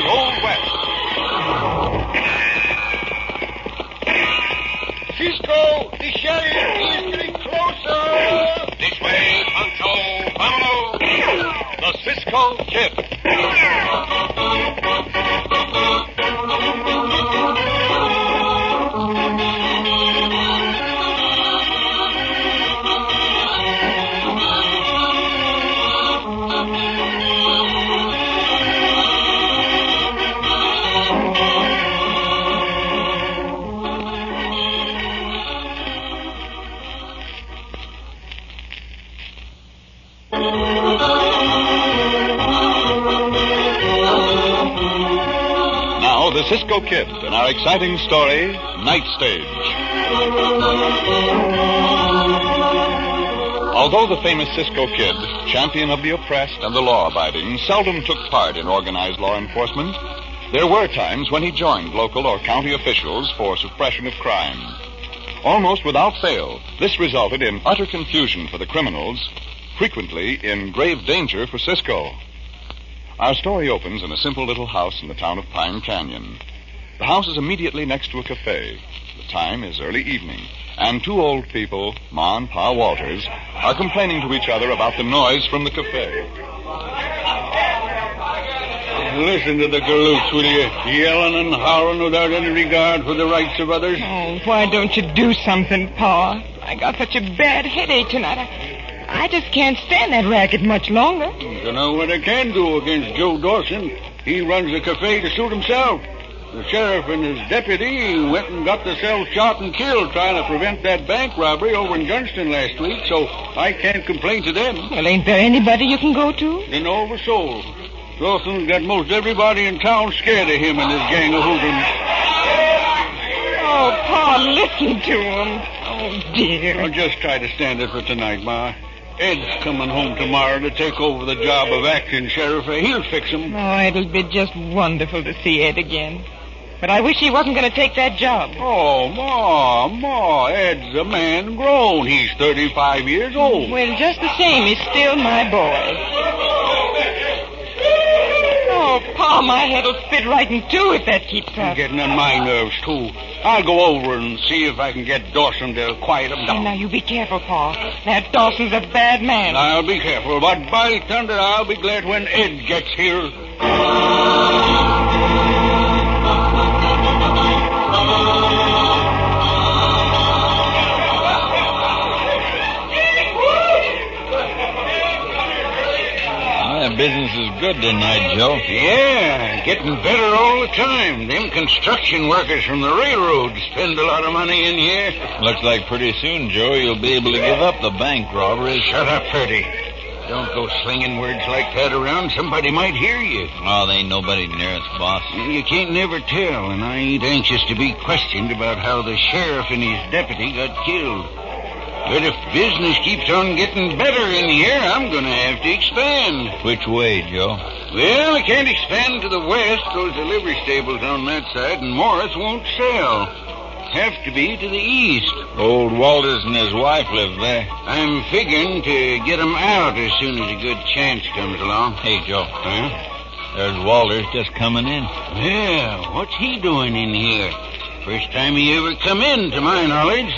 Old West. Cisco, the sheriff is getting closer. This way, Pancho. Vámonos. The Cisco Kid. Now, the Cisco Kid in our exciting story, Night Stage. Although the famous Cisco Kid, champion of the oppressed and the law-abiding, seldom took part in organized law enforcement, there were times when he joined local or county officials for suppression of crime. Almost without fail, this resulted in utter confusion for the criminals, frequently in grave danger for Cisco. Our story opens in a simple little house in the town of Pine Canyon. The house is immediately next to a cafe. The time is early evening, and two old people, Ma and Pa Walters, are complaining to each other about the noise from the cafe. Listen to the galoots, will you? Yelling and howling without any regard for the rights of others. Oh, why don't you do something, Pa? I got such a bad headache tonight. I just can't stand that racket much longer. Don't know what I can do against Joe Dawson. He runs the cafe to suit himself. The sheriff and his deputy went and got themselves shot and killed trying to prevent that bank robbery over in Johnston last week, so I can't complain to them. Well, ain't there anybody you can go to? They know of a soul. Dawson's got most everybody in town scared of him and his gang of hoodlums. Oh, Pa, listen to him. Oh, dear. I'll just try to stand it for tonight, Ma. Ed's coming home tomorrow to take over the job of acting sheriff. He'll fix him. Oh, it'll be just wonderful to see Ed again. But I wish he wasn't going to take that job. Oh, Ma, Ed's a man grown. He's 35 years old. Well, just the same, he's still my boy. Oh, Pa, my head'll spit right in two if that keeps up. Getting on my nerves, too. I'll go over and see if I can get Dawson to quiet him down. Now, you be careful, Pa. That Dawson's a bad man. I'll be careful, but by thunder, I'll be glad when Ed gets here. Business is good tonight, Joe. Yeah, getting better all the time. Them construction workers from the railroad spend a lot of money in here. Looks like pretty soon, Joe, you'll be able to give up the bank robbery. Shut up, Purdy. Don't go slinging words like that around. Somebody might hear you. Oh, there ain't nobody near us, boss. You can't never tell, and I ain't anxious to be questioned about how the sheriff and his deputy got killed. But if business keeps on getting better in here, I'm going to have to expand. Which way, Joe? Well, I can't expand to the west. Those delivery stables on that side, and Morris won't sell. Have to be to the east. Old Walters and his wife live there. I'm figuring to get 'em out as soon as a good chance comes along. Hey, Joe. Huh? There's Walters just coming in. Yeah, what's he doing in here? First time he ever come in, to my knowledge.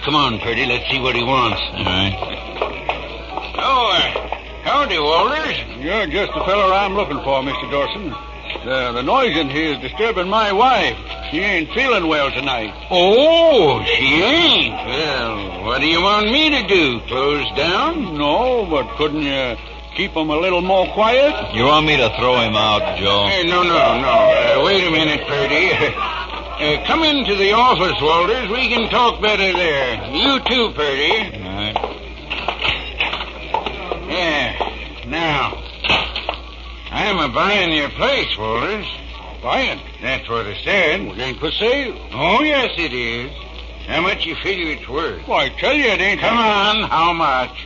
Come on, Purdy, let's see what he wants. All right. Oh, howdy, Walters. You're just the fellow I'm looking for, Mr. Dawson. The noise in here is disturbing my wife. She ain't feeling well tonight. Oh, she ain't? Well, what do you want me to do? Close down? No, but couldn't you keep 'em a little more quiet? You want me to throw him out, Joe? No. Wait a minute, Purdy. Come into the office, Walters. We can talk better there. You too, Purdy. All right. Yeah. Now, I'm a-buying your place, Walters. Buying? That's what I said. It ain't for sale. Oh, yes, it is. How much you figure it's worth? Well, I tell you it ain't. Come on, how much?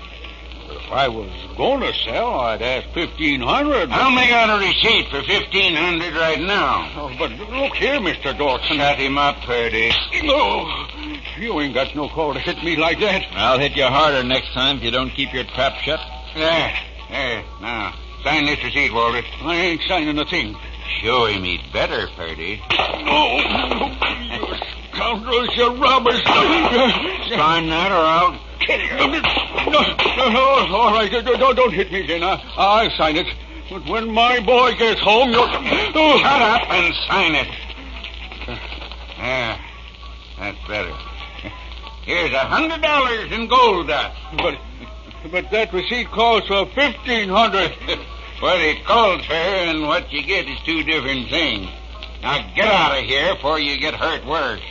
If I was going to sell, I'd ask $1,500. I'll make out a receipt for $1,500 right now. Oh, but look here, Mr. Dawson. Shut him up, Purdy. No, you ain't got no call to hit me like that. I'll hit you harder next time if you don't keep your trap shut. There. Now, sign this receipt, Walter. I ain't signing a thing. Show him he'd better, Purdy. No, you scoundrels, you robbers. Sign that or I'll kill you. No, all right, don't hit me then. I'll sign it. But when my boy gets home, you'll... Shut up and sign it. That's better. Here's $100 in gold dust. But that receipt calls for $1,500. What it calls for and what you get is two different things. Now get out of here before you get hurt worse.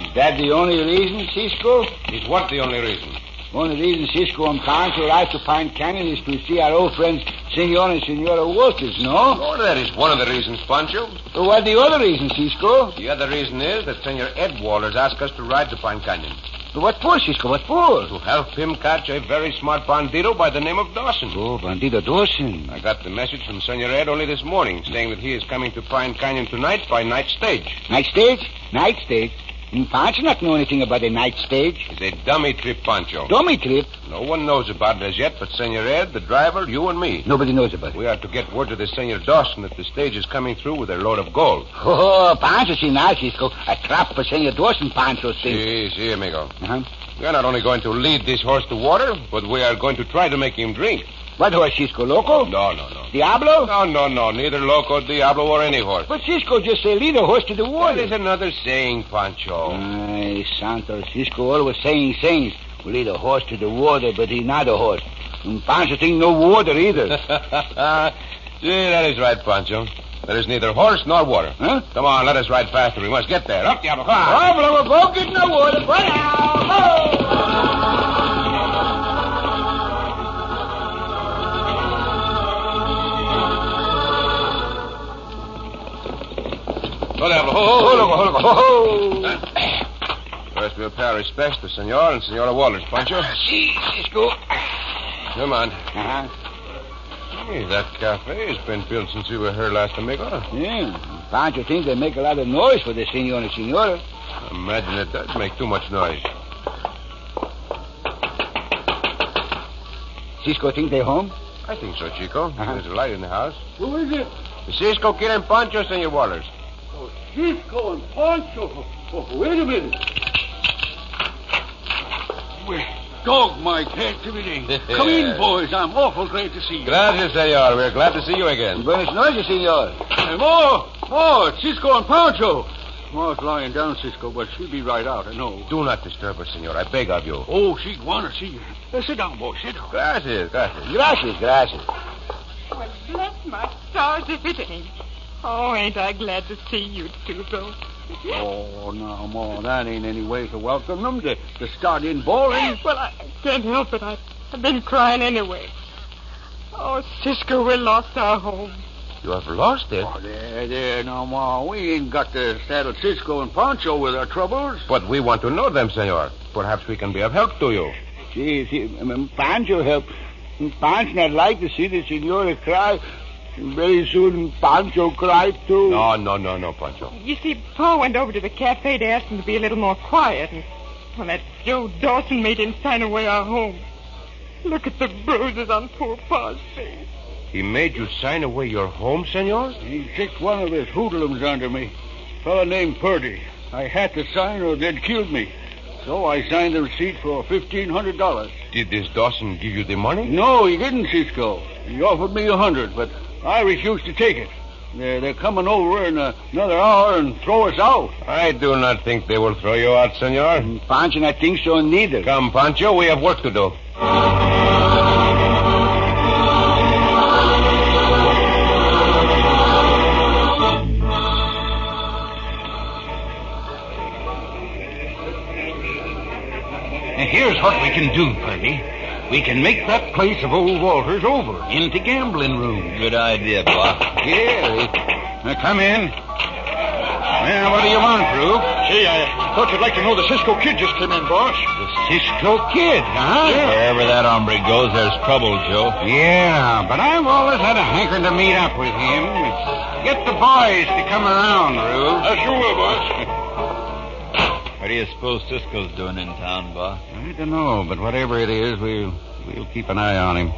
Is that the only reason, Cisco? Is what the only reason? Only reason Cisco and Pancho arrived to Pine Canyon is to see our old friends Senor and Senora Walters, no? Oh, that is one of the reasons, Pancho. But what the other reason, Cisco? The other reason is that Senor Ed Walters asked us to ride to Pine Canyon. But what for, Cisco? What for? To help him catch a very smart bandito by the name of Dawson. Oh, Bandito Dawson. I got the message from Senor Ed only this morning, saying that he is coming to Pine Canyon tonight by night stage. Night stage? Night stage? And Pancho not know anything about a night stage. It's a dummy trip, Pancho. Dummy trip? No one knows about it as yet but Senor Ed, the driver, you and me. Nobody knows about it. We are to get word to the Senor Dawson that the stage is coming through with a load of gold. Oh, Pancho, see now, Cisco. A trap for Senor Dawson, Pancho, see. Si, amigo. Uh-huh. We are not only going to lead this horse to water, but we are going to try to make him drink. What horse, Cisco? Loco? No. Diablo? No. Neither Loco, Diablo, or any horse. But Cisco just say lead a horse to the water. That is another saying, Pancho. Ay, Santo, Cisco always saying things. We lead a horse to the water, but he's not a horse. And Pancho think no water either. That is right, Pancho. There is neither horse nor water. Huh? Come on, let us ride faster. We must get there. Up, Diablo, come on. Oh, but we're both getting the water. Go now. Go, Diablo. Ho. Ho. First, we'll pay our respects to Senor and Senora Walters, Pancho. See, Cisco. Come on. Uh-huh. Hey, that cafe has been built since we were here last, amigo. Yeah. Pancho thinks they make a lot of noise for the Senor and Senora. Imagine it does make too much noise. Cisco think they're home? I think so, Chico. There's a light in the house. Who is it? The Cisco Kid and Pancho, Senor Walters. Cisco and Pancho. Oh, wait a minute. Well, dog my captivity. Come in, boys. I'm awful glad to see you. Gracias, senor. We're glad to see you again. Buenas noches, Senor. Hey, more. Cisco and Pancho. Ma's lying down, Cisco, but she'll be right out, I know. Do not disturb her, senor. I beg of you. Oh, she'd want to see you. Sit down, boy. Sit down. Gracias. Gracias. Well, bless my stars if it ain't. Oh, ain't I glad to see you two, though. Oh, now, Ma, that ain't any way to welcome them to start in bowling. Well, I can't help it. I've been crying anyway. Oh, Cisco, we lost our home. You have lost it? Oh, there, now, Ma. We ain't got to saddle Cisco and Pancho with our troubles. But we want to know them, senor. Perhaps we can be of help to you. See, Pancho help. Pancho not like to see the Senora cry. Very soon, Pancho cried, too. No, Pancho. You see, Pa went over to the cafe to ask him to be a little more quiet, and well, that Joe Dawson made him sign away our home. Look at the bruises on poor Pa's face. He made you sign away your home, senor? He kicked one of his hoodlums under me. Fellow named Purdy. I had to sign or they'd killed me. So I signed the receipt for $1,500. Did this Dawson give you the money? No, he didn't, Cisco. He offered me $100, but I refused to take it. They're coming over in another hour and throw us out. I do not think they will throw you out, senor. Pancho not think so neither. Come, Pancho, we have work to do. Here's what we can do, Purdy. We can make that place of old Walter's over into gambling room. Good idea, Bob. Yeah. Now, come in. Well, what do you want, Rube? Gee, I thought you'd like to know the Cisco Kid just came in, boss. The Cisco Kid, huh? Wherever that hombre goes, there's trouble, Joe. Yeah, but I've always had a hankering to meet up with him. Get the boys to come around, Rube. I sure will, boss. What do do you suppose Cisco's doing in town, boss? I don't know, but whatever it is, we'll keep an eye on him.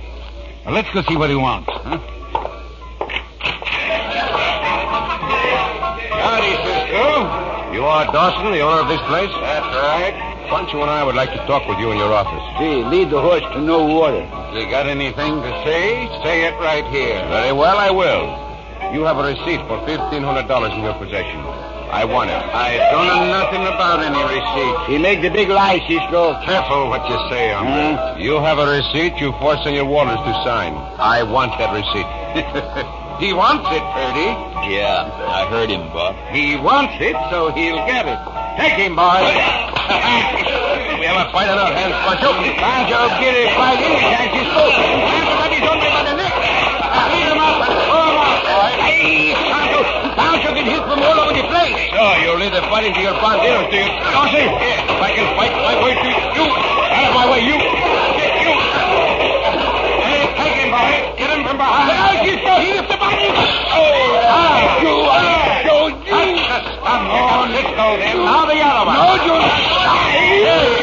Well, let's go see what he wants, huh? Howdy, Cisco. You are Dawson, the owner of this place? That's right. Pancho and I would like to talk with you in your office. See, lead the horse to no water. You got anything to say? Say it right here. Very well, I will. You have a receipt for $1,500 in your possession. I want it. I don't know nothing about any receipt. He make the big lie, Cisco. Careful what you say, hombre. You have a receipt you force Senor Walters to sign. I want that receipt. He wants it, Purdy. Yeah, I heard him, boss. He wants it, so he'll get it. Take him, boys. We have a fight on our hands, Pancho. Pancho, get it fight in, can't you? Everybody's on me by the neck. Beat him up and throw him out, boys. Hey, Pancho get hit from all over the place. So, you'll leave the fighting to your banderos, do you? Dawson? Yeah, if I can fight my way to you. Out of my way, you. Get you. Hey, take him, boys. Get him from behind. He's the body. Come on, let's go then. Now the other one. No, Junior. Good.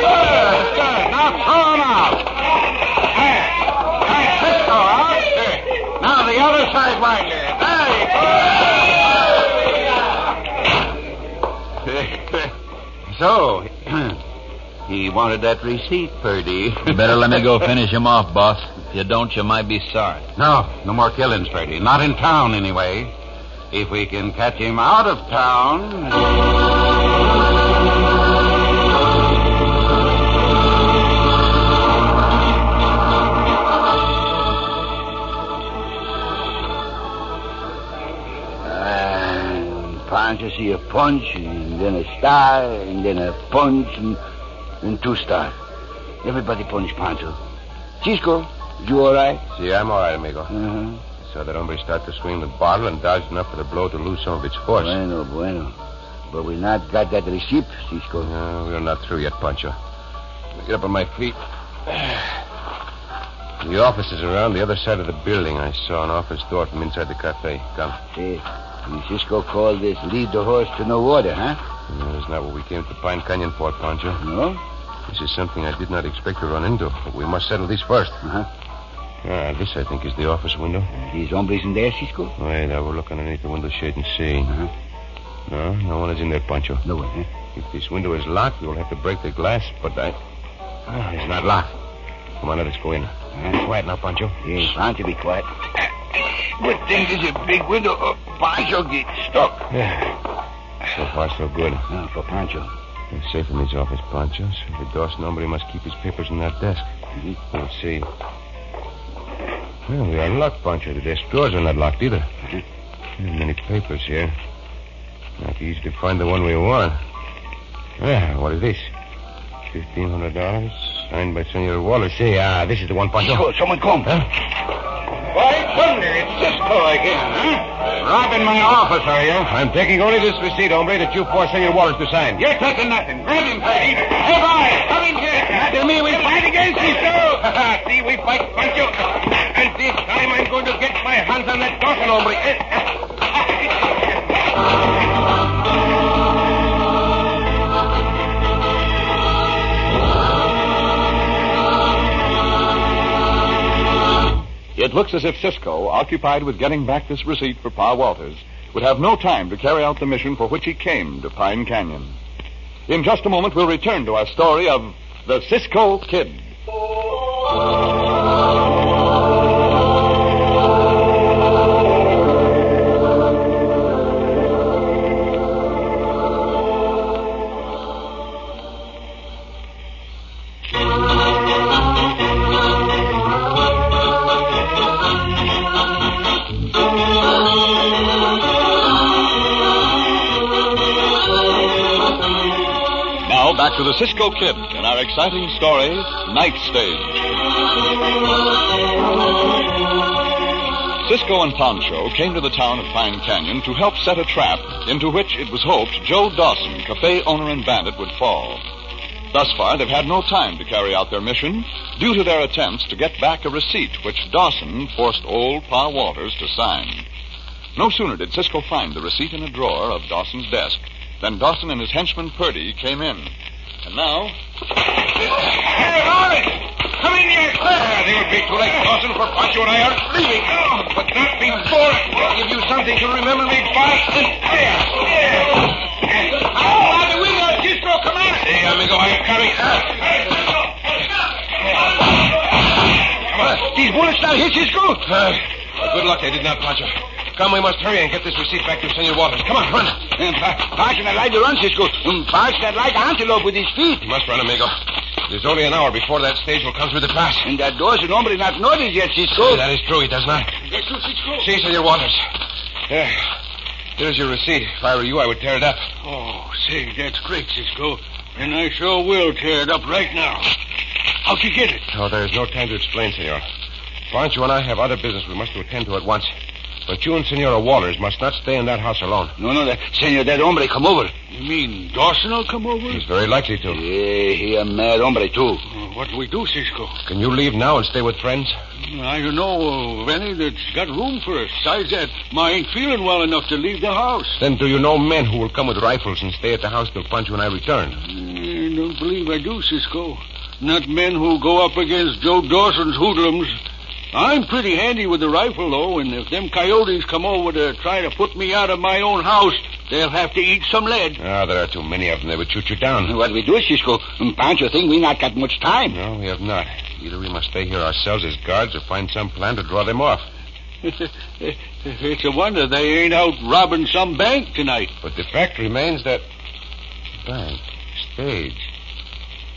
Now throw him out. Cisco out. Now the other side right there. So, he wanted that receipt, Purdy. You better let me go finish him off, boss. If you don't, you might be sorry. No more killings, Purdy. Not in town, anyway. If we can catch him out of town... Pancho see a punch, and then a star, and then a punch, and 2 stars. Everybody punch Pancho. Cisco, you all right? See, I'm all right, amigo. Uh-huh. Saw that hombre start to swing the bottle and dodged enough for the blow to lose some of its force. Bueno. But we not got that receipt, Cisco. No, we're not through yet, Pancho. Let me get up on my feet. The office is around the other side of the building. I saw an office door from inside the cafe. Come. See, Cisco called this lead the horse to no water, huh? No, that's not what we came to Pine Canyon for, Pancho. No? This is something I did not expect to run into, but we must settle this first. Uh-huh. This, I think, is the office window. These hombres in there, Cisco? Wait, I will look underneath the window shade and see. Uh-huh. No one is in there, Pancho. No one, huh? If this window is locked, we will have to break the glass, but it's not locked. Come on, let us go in. Quiet now, Pancho. Yeah, Pancho, be quiet. Good thing there's a big window. Pancho get stuck. So far, so good. For Pancho. We're safe in his office, Pancho. So the Dawson hombre must keep his papers in that desk. Mm-hmm. Let's see. Well, we are locked, Pancho. The desk drawers are not locked either. Many papers here. Not easy to find the one we want. What is this? $1,500, signed by Senor Wallace. Say, this is the one, Pancho. Cisco, someone come. Why, thunder, it's Cisco again, huh? Robbing my office, are you? I'm taking only this receipt, hombre, that you forced Senor Wallace to sign. You're taking nothing. Grab him, Purdy. Hey, boy, come in here. Not to me, we fight against Cisco. See, we fight, Pancho. And this time I'm going to get my hands on that Dawson, hombre. It looks as if Cisco, occupied with getting back this receipt for Pa Walters, would have no time to carry out the mission for which he came to Pine Canyon. In just a moment, we'll return to our story of the Cisco Kid. Now back to the Cisco Kid and our exciting story, Night Stage. Cisco and Pancho came to the town of Pine Canyon to help set a trap into which it was hoped Joe Dawson, cafe owner and bandit, would fall. Thus far, they've had no time to carry out their mission due to their attempts to get back a receipt which Dawson forced old Pa Walters to sign. No sooner did Cisco find the receipt in a drawer of Dawson's desk Then Dawson and his henchman Purdy came in. And now... Hey, boys! Come in here, quick! They will be too late, Dawson, for Pancho and I are leaving. But not before. I'll give you something to remember me by. Oh, we got Cisco, come on! Hey, amigo, I am coming. Come on. These bullets not hit, Cisco? Good luck they did not, Pancho. Come, we must hurry and get this receipt back to Senor Waters. Come on, run. Pancho not like to run, Cisco. Pancho not like antelope with his feet. You must run, amigo. There's only an hour before that stage will come through the pass. And that Dawson hombre not noticed yet, Cisco. That is true, he does not. That's true, Cisco. See, Senor Waters. There. Here's your receipt. If I were you, I would tear it up. Oh, say, that's great, Cisco. And I sure will tear it up right now. How'd you get it? Oh, there is no time to explain, Senor. Pancho and I have other business we must attend to at once. But you and Senora Waters must not stay in that house alone. No, Senor, that hombre come over. You mean Dawson will come over? He's very likely to. Yeah, he a mad hombre, too. What do we do, Cisco? Can you leave now and stay with friends? I don't know of any that's got room for us. Besides that, Ma ain't feeling well enough to leave the house. Then do you know men who will come with rifles and stay at the house till Pancho and I return? I don't believe I do, Cisco. Not men who go up against Joe Dawson's hoodlums. I'm pretty handy with the rifle, though, and if them coyotes come over to try to put me out of my own house, they'll have to eat some lead. Ah, there are too many of them. They would shoot you down. What we do, Cisco? Pancho think we not got much time. No, we have not. Either we must stay here ourselves as guards or find some plan to draw them off. It's a wonder they ain't out robbing some bank tonight. But the fact remains that... Bank. Stage.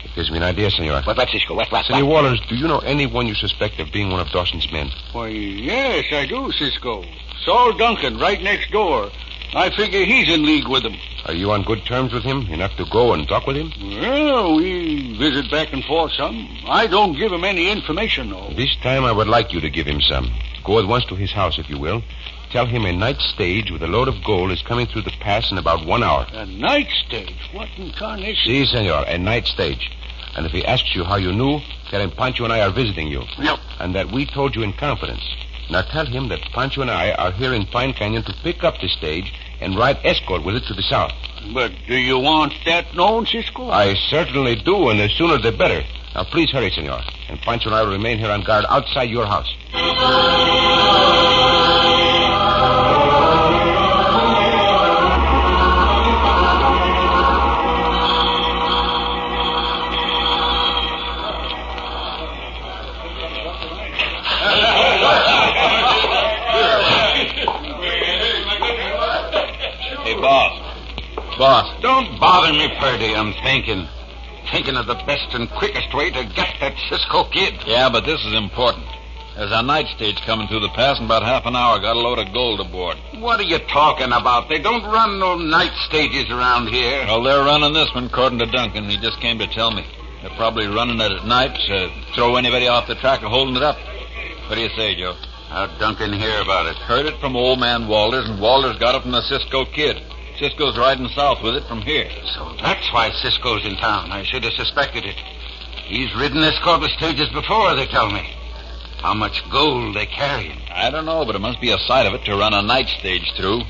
It gives me an idea, Senor. What, Cisco? What? Senor Waters, do you know anyone you suspect of being one of Dawson's men? Why, yes, I do, Cisco. Saul Duncan, right next door. I figure he's in league with them. Are you on good terms with him? Enough to go and talk with him? Well, we visit back and forth some. I don't give him any information, though. This time I would like you to give him some. Go at once to his house, if you will. Tell him a night stage with a load of gold is coming through the pass in about 1 hour. A night stage? What in tarnation? Si, senor, a night stage. And if he asks you how you knew, tell him Pancho and I are visiting you. Yep. And that we told you in confidence. Now tell him that Pancho and I are here in Pine Canyon to pick up the stage and ride escort with it to the south. But do you want that known, Cisco? I certainly do, and the sooner the better. Now please hurry, senor. And Pancho and I will remain here on guard outside your house. Boss, don't bother me, Purdy. I'm thinking of the best and quickest way to get that Cisco kid. Yeah, but this is important. There's a night stage coming through the pass in about half an hour. Got a load of gold aboard. What are you talking about? They don't run no night stages around here. Well, they're running this one, according to Duncan. He just came to tell me. They're probably running it at night to throw anybody off the track or holding it up. What do you say, Joe? How'd Duncan hear about it? Heard it from old man Walters, and Walters got it from the Cisco kid. Cisco's riding south with it from here. So that's why Cisco's in town. I should have suspected it. He's ridden escort stages before, they tell me. How much gold they carrying? I don't know, but it must be a sight of it to run a night stage through.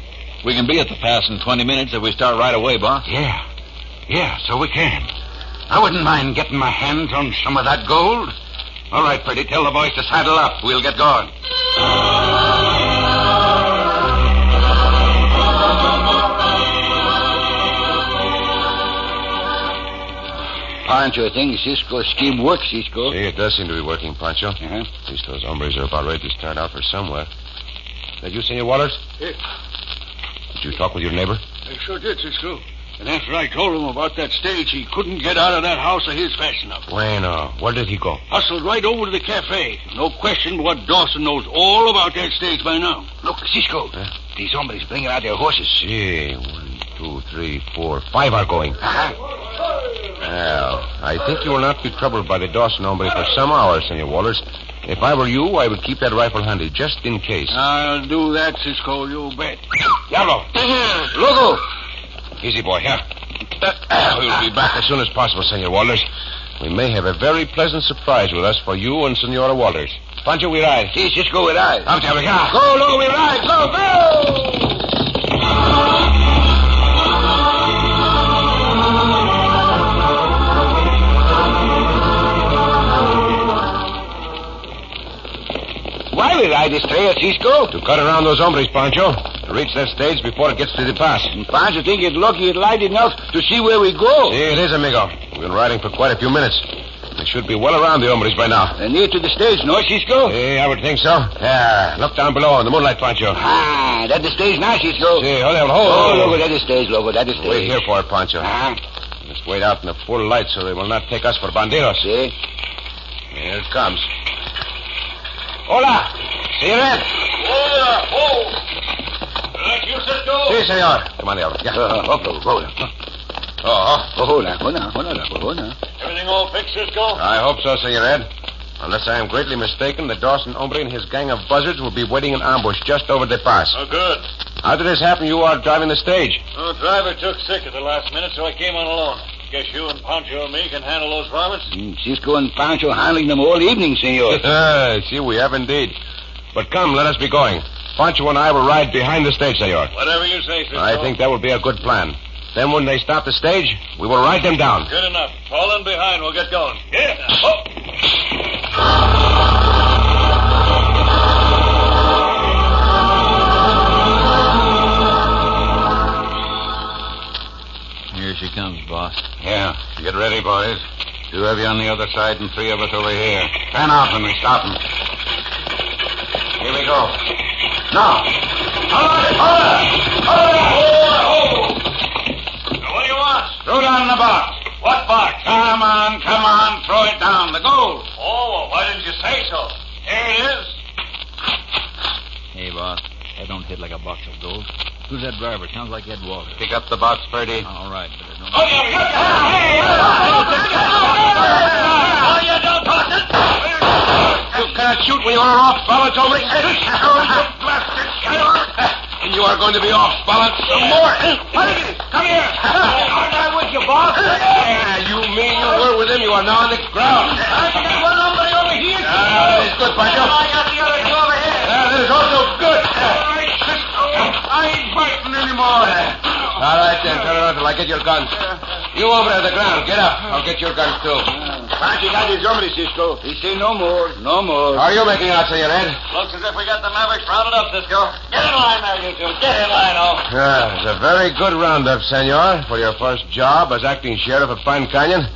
We can be at the pass in 20 minutes if we start right away, boss. Yeah, so we can. I wouldn't mind getting my hands on some of that gold. All right, Purdy, tell the boys to saddle up. We'll get going. Pancho, I think Cisco's scheme works, Cisco. See, it does seem to be working, Pancho. Uh-huh. At least those hombres are about ready to start out for somewhere. That you, Senor Waters? Yes. Did you talk with your neighbor? I sure did, Cisco. And after I told him about that stage, he couldn't get out of that house of his fast enough. Bueno. Where did he go? Hustled right over to the cafe. No question but Dawson knows all about that stage by now. Look, Cisco. Huh? These hombres bringing out their horses. See, 1, 2, 3, 4, 5 are going. Well, I think you will not be troubled by the Dawson hombre for some hours, Senor Waters. If I were you, I would keep that rifle handy, just in case. I'll do that, Cisco, you bet. Diablo! Loco! Easy, boy, yeah? We'll be back as soon as possible, Senor Waters. We may have a very pleasant surprise with us for you and Senora Waters. Pancho, we ride. Si, Cisco, we ride. Vamos, yeah. Go, Loco, we ride. Go, go! Why we ride this trail, Cisco? To cut around those hombres, Pancho. To reach that stage before it gets to the pass. And Pancho think it lucky it light enough to see where we go. See, it is, amigo. We've been riding for quite a few minutes. They should be well around the hombres by now. They're near to the stage, no, Cisco? Hey, I would think so. Yeah, look down below in the moonlight, Pancho. Ah, that's the stage now, Cisco. See, hold on, Oh, look, that's the stage, loco, that's the stage. Wait here for it, Pancho. Ah, Let's wait out in the full light so they will not take us for bandidos. see? Here it comes. Hola. See you then. Hola, oh. Like you, Cisco? Si, senor. Come on, Diablo. Yeah. Hold on. Hold on. Everything all fixed, Cisco? I hope so, Senor Ed. Unless I am greatly mistaken, the Dawson hombre and his gang of buzzards will be waiting in ambush just over the pass. Oh, good. How did this happen? You are driving the stage. Oh, driver took sick at the last minute, so I came on alone. Guess you and Pancho and me can handle those varmints? Cisco and Pancho handling them all evening, senor. See, we have indeed. But come, let us be going. Pancho and I will ride behind the stage, senor. Whatever you say, Cisco. I think that will be a good plan. Then when they stop the stage, we will ride them down. Good enough. Fall in behind. We'll get going. Yeah. Oh. Here she comes, boss. Yeah. Get ready, boys. 2 of you on the other side and 3 of us over here. Fan off when we stop them. Here we go. Now. What do you want? Throw down the box. What box? Come on. Throw it down. The gold. Oh, well, why didn't you say so? Here it is. Hey, boss. That don't hit like a box of gold. Who's that driver? Sounds like Ed Walker. Pick up the box, Purdy. All right, but I don't... You don't toss it. You cannot shoot when you are off balance, hombre. And you are going to be off balance some more. Come here. Aren't I with you, boss? Yeah, you mean you were with him. You are now on the ground. I got one hombre over here. That is good, Pancho. I got the other 2 over here. That is also good. All right, Cisco. I ain't biting anymore. All right, then. Turn around till I get your guns. You over at the ground. Get up. I'll get your guns, too. Pancho got his hombre, Cisco. He say no more. How are you making out, Senor Ed? Looks as if we got the Mavericks rounded up, Cisco. Get in line now, you 2. Get in line, oh. Yeah, it's a very good roundup, Senor, for your first job as acting sheriff of Pine Canyon.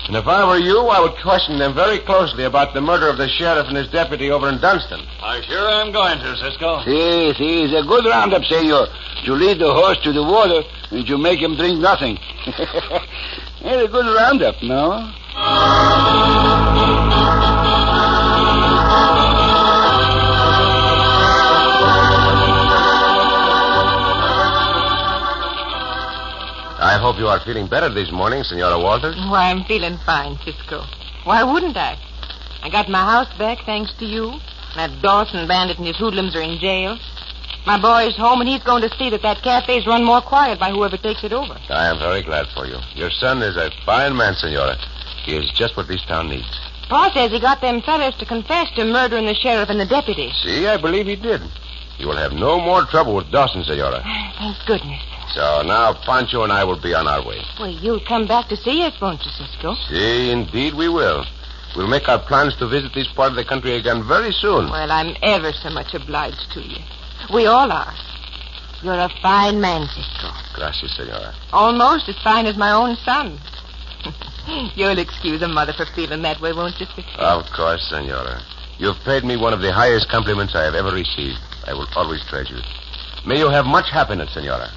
And if I were you, I would question them very closely about the murder of the sheriff and his deputy over in Dunston. I sure am going to, Cisco. See, it's a good roundup, senor. You lead the horse to the water, and you make him drink nothing. It's a good roundup, no? I hope you are feeling better this morning, Senora Walters. Why, I'm feeling fine, Cisco. Why wouldn't I? I got my house back thanks to you. That Dawson bandit and his hoodlums are in jail. My boy's home, and he's going to see that cafe's run more quiet by whoever takes it over. I am very glad for you. Your son is a fine man, Senora. He is just what this town needs. Pa says he got them fellas to confess to murdering the sheriff and the deputy. See, I believe he did. You will have no more trouble with Dawson, Senora. Thank goodness. So now Pancho and I will be on our way. Well, you'll come back to see us, won't you, Cisco? See, indeed we will. We'll make our plans to visit this part of the country again very soon. Well, I'm ever so much obliged to you. We all are. You're a fine man, Cisco. Gracias, Senora. Almost as fine as my own son. You'll excuse a mother for feeling that way, won't you, Cisco? Of course, Senora. You've paid me one of the highest compliments I have ever received. I will always treasure it. May you have much happiness, Senora.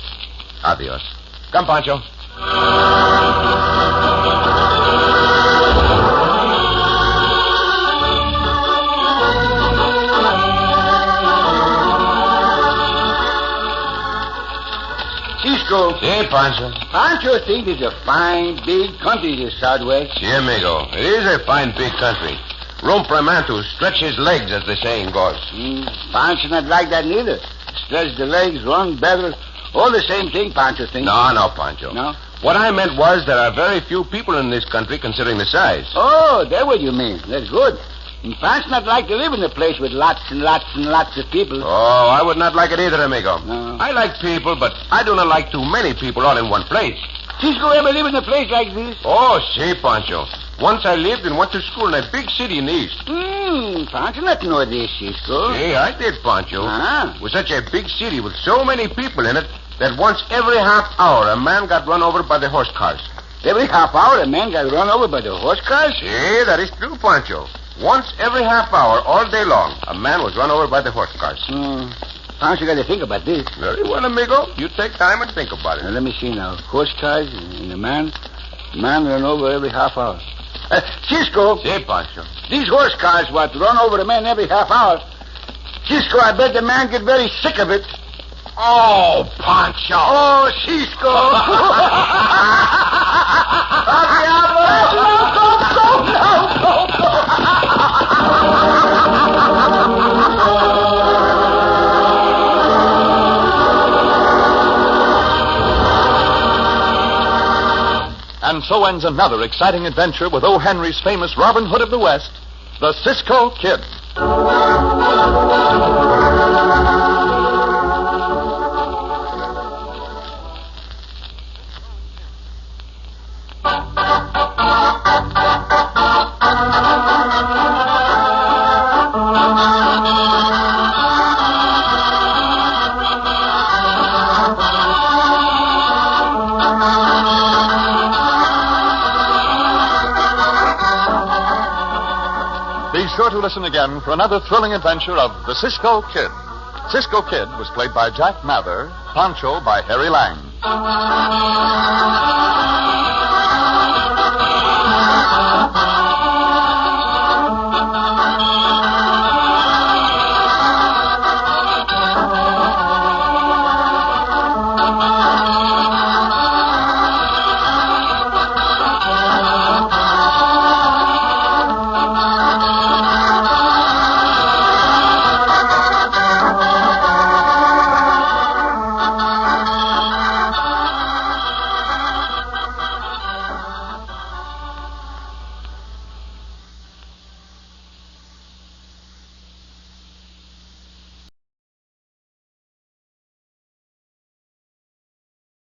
Adios. Come, Pancho. Cisco. Si, Pancho. Pancho think it's a fine, big country, this Southwest. Si, amigo. It is a fine, big country. Room for a man to stretch his legs, as the saying goes. Pancho not like that neither. Stretch the legs, run better. All the same thing, Pancho thinks. No, Pancho. No? What I meant was there are very few people in this country considering the size. Oh, that's what you mean. That's good. And Pancho not like to live in a place with lots and lots and lots of people. Oh, I would not like it either, amigo. No. I like people, but I do not like too many people all in one place. Cisco ever live in a place like this? Oh, si, Pancho. Once I lived and went to school in a big city in the east. Pancho not know this, Cisco. Yeah, I did, Pancho. It was such a big city with so many people in it that once every half hour a man got run over by the horse cars. Every half hour a man got run over by the horse cars? Yeah, that is true, Pancho. Once every half hour, all day long, a man was run over by the horse cars. Pancho got to think about this. Very well, amigo. You take time and think about it. Now, let me see now. Horse cars and a man run over every half hour. Cisco. Say, Pancho. These horse cars what run over a man every half hour. Cisco, I bet the man get very sick of it. Oh, Pancho. Oh, Cisco. And so ends another exciting adventure with O. Henry's famous Robin Hood of the West, the Cisco Kid. Be sure to listen again for another thrilling adventure of the Cisco Kid. Cisco Kid was played by Jack Mather, Pancho by Harry Lang.